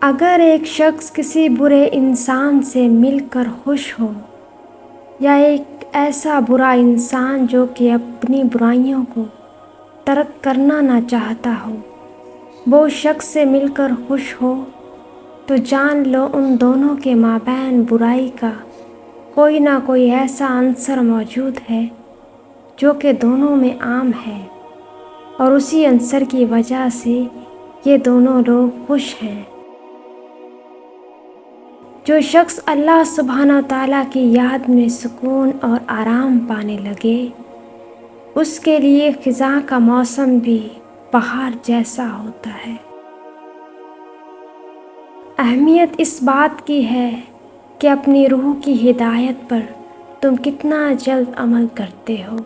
اگر ایک شخص کسی برے انسان سے مل کر خوش ہو، یا ایک ایسا برا انسان جو کہ اپنی برائیوں کو ترک کرنا نہ چاہتا ہو، وہ شخص سے مل کر خوش ہو، تو جان لو ان دونوں کے مابین برائی کا کوئی نہ کوئی ایسا عنصر موجود ہے جو کہ دونوں میں عام ہے، اور اسی عنصر کی وجہ سے یہ دونوں لوگ خوش ہیں۔ جو شخص اللہ سبحانہ تعالیٰ کی یاد میں سکون اور آرام پانے لگے، اس کے لیے خزاں کا موسم بھی بہار جیسا ہوتا ہے۔ اہمیت اس بات کی ہے کہ اپنی روح کی ہدایت پر تم کتنا جلد عمل کرتے ہو۔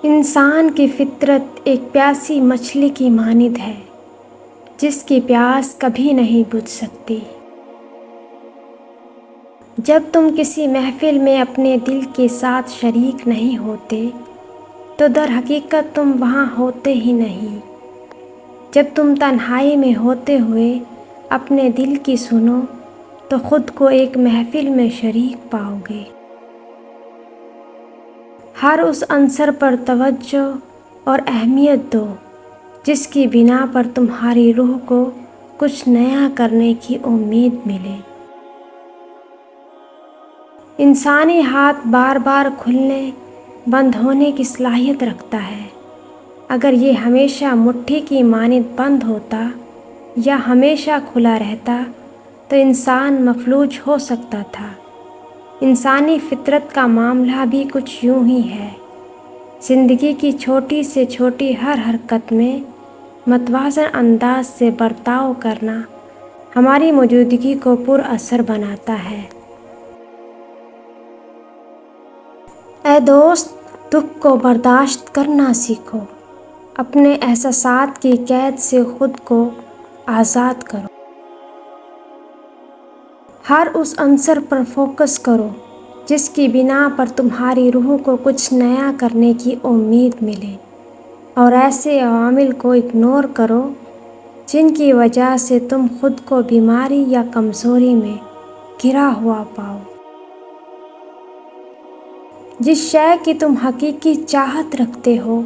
انسان کی فطرت ایک پیاسی مچھلی کی مانند ہے، جس کی پیاس کبھی نہیں بجھ سکتی۔ جب تم کسی محفل میں اپنے دل کے ساتھ شریک نہیں ہوتے تو در حقیقت تم وہاں ہوتے ہی نہیں۔ جب تم تنہائی میں ہوتے ہوئے اپنے دل کی سنو تو خود کو ایک محفل میں شریک پاؤ گے۔ ہر اس عنصر پر توجہ اور اہمیت دو جس کی بنا پر تمہاری روح کو کچھ نیا کرنے کی امید ملے۔ انسانی ہاتھ بار بار کھلنے بند ہونے کی صلاحیت رکھتا ہے۔ اگر یہ ہمیشہ مٹھی کی مانند بند ہوتا یا ہمیشہ کھلا رہتا تو انسان مفلوج ہو سکتا تھا۔ انسانی فطرت کا معاملہ بھی کچھ یوں ہی ہے۔ زندگی کی چھوٹی سے چھوٹی ہر حرکت میں متوازن انداز سے برتاؤ کرنا ہماری موجودگی کو پر اثر بناتا ہے۔ اے دوست، دکھ کو برداشت کرنا سیکھو، اپنے احساسات کی قید سے خود کو آزاد کرو۔ ہر اس عنصر پر فوکس کرو جس کی بنا پر تمہاری روح کو کچھ نیا کرنے کی امید ملے، اور ایسے عوامل کو اگنور کرو جن کی وجہ سے تم خود کو بیماری یا کمزوری میں گھرا ہوا پاؤ۔ جس شے کی تم حقیقی چاہت رکھتے ہو،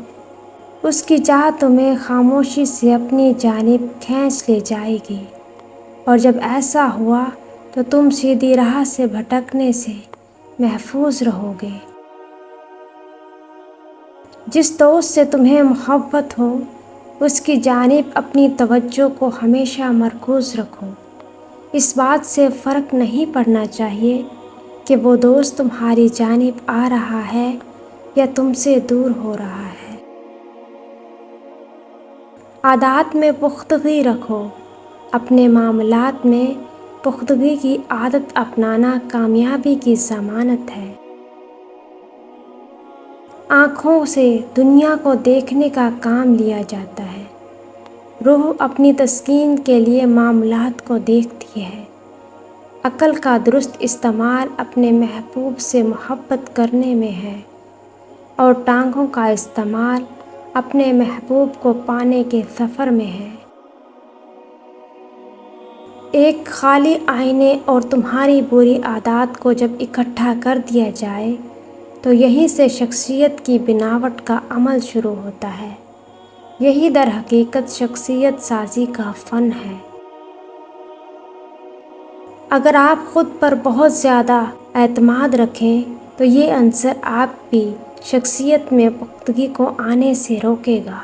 اس کی چاہ تمہیں خاموشی سے اپنی جانب کھینچ لے جائے گی، اور جب ایسا ہوا تو تم سیدھی راہ سے بھٹکنے سے محفوظ رہو گے۔ جس دوست سے تمہیں محبت ہو، اس کی جانب اپنی توجہ کو ہمیشہ مرکوز رکھو۔ اس بات سے فرق نہیں پڑنا چاہیے کہ وہ دوست تمہاری جانب آ رہا ہے یا تم سے دور ہو رہا ہے۔ عادات میں پختگی رکھو۔ اپنے معاملات میں پختگی کی عادت اپنانا کامیابی کی ضمانت ہے۔ آنکھوں سے دنیا کو دیکھنے کا کام لیا جاتا ہے، روح اپنی تسکین کے لیے معاملات کو دیکھتی ہے۔ عقل کا درست استعمال اپنے محبوب سے محبت کرنے میں ہے، اور ٹانگوں کا استعمال اپنے محبوب کو پانے کے سفر میں ہے۔ ایک خالی آئینے اور تمہاری بری عادات کو جب اکٹھا کر دیا جائے تو یہیں سے شخصیت کی بناوٹ کا عمل شروع ہوتا ہے۔ یہی در حقیقت شخصیت سازی کا فن ہے۔ اگر آپ خود پر بہت زیادہ اعتماد رکھیں تو یہ عنصر آپ کی شخصیت میں پختگی کو آنے سے روکے گا۔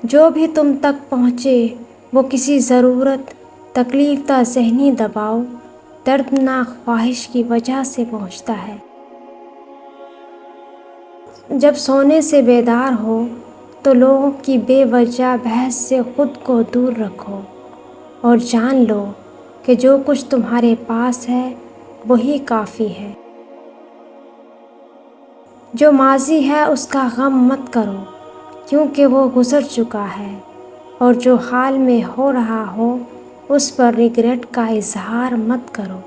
جو بھی تم تک پہنچے وہ کسی ضرورت، تکلیف دہ ذہنی دباؤ، دردناک خواہش کی وجہ سے پہنچتا ہے۔ جب سونے سے بیدار ہو تو لوگوں کی بے وجہ بحث سے خود کو دور رکھو، اور جان لو کہ جو کچھ تمہارے پاس ہے وہی کافی ہے۔ جو ماضی ہے اس کا غم مت کرو کیونکہ وہ گزر چکا ہے، اور جو حال میں ہو رہا ہو اس پر ریگریٹ کا اظہار مت کرو۔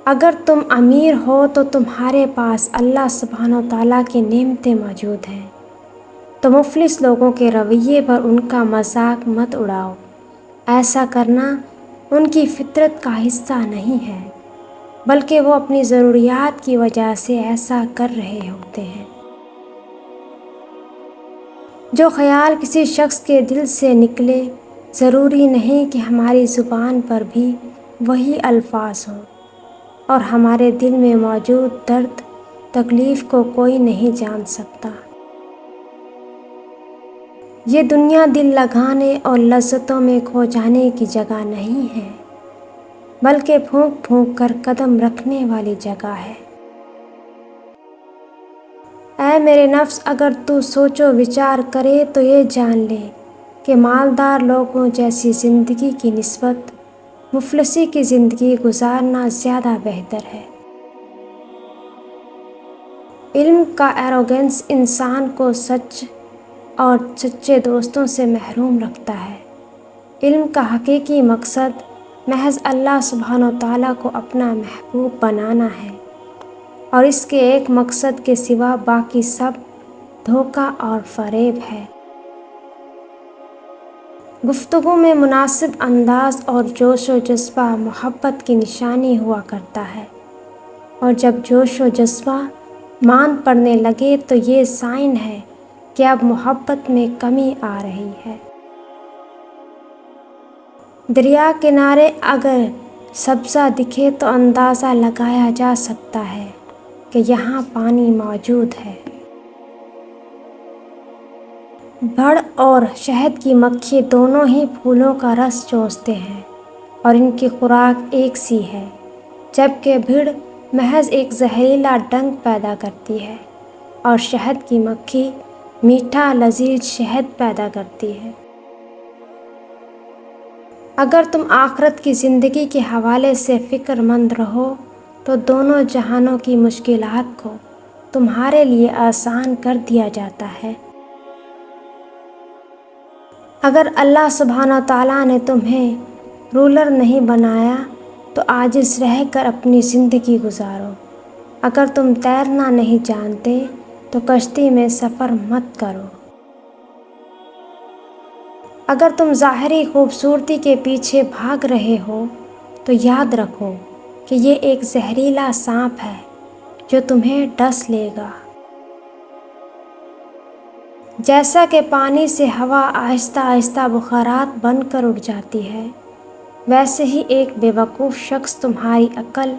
اگر تم امیر ہو تو تمہارے پاس اللہ سبحانہ و تعالیٰ کی نعمتیں موجود ہیں، تو مفلس لوگوں کے رویے پر ان کا مذاق مت اڑاؤ۔ ایسا کرنا ان کی فطرت کا حصہ نہیں ہے، بلکہ وہ اپنی ضروریات کی وجہ سے ایسا کر رہے ہوتے ہیں۔ جو خیال کسی شخص کے دل سے نکلے، ضروری نہیں کہ ہماری زبان پر بھی وہی الفاظ ہوں، اور ہمارے دل میں موجود درد تکلیف کو کوئی نہیں جان سکتا۔ یہ دنیا دل لگانے اور لذتوں میں کھو جانے کی جگہ نہیں ہے، بلکہ پھونک پھونک کر قدم رکھنے والی جگہ ہے۔ اے میرے نفس، اگر تو سوچ و وچار کرے تو یہ جان لے کہ مالدار لوگوں جیسی زندگی کی نسبت مفلسی کی زندگی گزارنا زیادہ بہتر ہے۔ علم کا ایروگنس انسان کو سچ اور سچے دوستوں سے محروم رکھتا ہے۔ علم کا حقیقی مقصد محض اللہ سبحانہ وتعالیٰ کو اپنا محبوب بنانا ہے، اور اس کے ایک مقصد کے سوا باقی سب دھوکہ اور فریب ہے۔ گفتگو میں مناسب انداز اور جوش و جذبہ محبت کی نشانی ہوا کرتا ہے، اور جب جوش و جذبہ ماند پڑنے لگے تو یہ سائن ہے کہ اب محبت میں کمی آ رہی ہے۔ دریا کنارے اگر سبزہ دکھے تو اندازہ لگایا جا سکتا ہے کہ یہاں پانی موجود ہے۔ بھڑ اور شہد کی مکھی دونوں ہی پھولوں کا رس چوستے ہیں اور ان کی خوراک ایک سی ہے، جبکہ بھڑ محض ایک زہریلا ڈنک پیدا کرتی ہے اور شہد کی مکھی میٹھا لذیذ شہد پیدا کرتی ہے۔ اگر تم آخرت کی زندگی کے حوالے سے فکر مند رہو تو دونوں جہانوں کی مشکلات کو تمہارے لیے آسان کر دیا جاتا ہے۔ اگر اللہ سبحانہ تعالیٰ نے تمہیں رولر نہیں بنایا تو عاجز رہ کر اپنی زندگی گزارو۔ اگر تم تیرنا نہیں جانتے تو کشتی میں سفر مت کرو۔ اگر تم ظاہری خوبصورتی کے پیچھے بھاگ رہے ہو تو یاد رکھو کہ یہ ایک زہریلا سانپ ہے جو تمہیں ڈس لے گا۔ جیسا کہ پانی سے ہوا آہستہ آہستہ بخارات بن کر اڑ جاتی ہے، ویسے ہی ایک بے وقوف شخص تمہاری عقل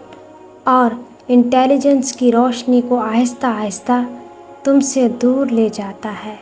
اور انٹیلیجنس کی روشنی کو آہستہ آہستہ تم سے دور لے جاتا ہے۔